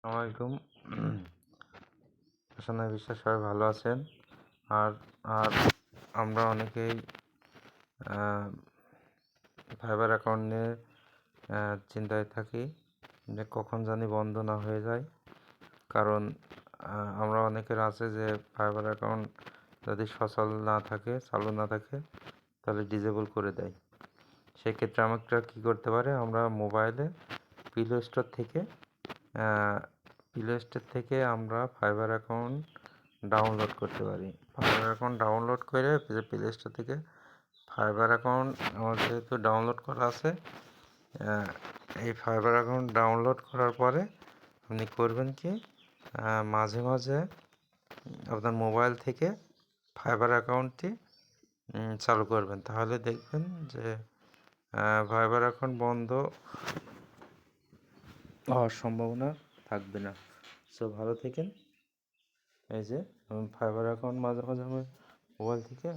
আসসালামাইকুম। আশা নয় বিশ্বাস সবাই ভালো আছেন। আর আর আমরা অনেকেই ফাইবার অ্যাকাউন্ট নিয়ে চিন্তায় থাকি যে কখন জানি বন্ধ না হয়ে যায়। কারণ আমরা অনেকের আছে যে ফাইবার অ্যাকাউন্ট যদি সচল না থাকে, চালু না থাকে, তাহলে ডিসেবল করে দেয়। সেক্ষেত্রে আমরা কী করতে পারে, আমরা মোবাইলে প্লে স্টোর থেকে আমরা ফাইবার অ্যাকাউন্ট ডাউনলোড করতে পারি। ফাইবার অ্যাকাউন্ট ডাউনলোড করে প্লে স্টোর থেকে ফাইবার অ্যাকাউন্ট আমার যেহেতু ডাউনলোড করা আছে, এই ফাইবার অ্যাকাউন্ট ডাউনলোড করার পরে আপনি করবেন কি, মাঝে মাঝে আপনার মোবাইল থেকে ফাইবার অ্যাকাউন্টটি চালু করবেন। তাহলে দেখবেন যে ফাইবার অ্যাকাউন্ট বন্ধ হওয়ার সম্ভাবনা থাকবে না। সো ভালো থেকেন। এই যে ফাইবার অ্যাকাউন্ট মাঝে মাঝে আমি মোবাইল থেকে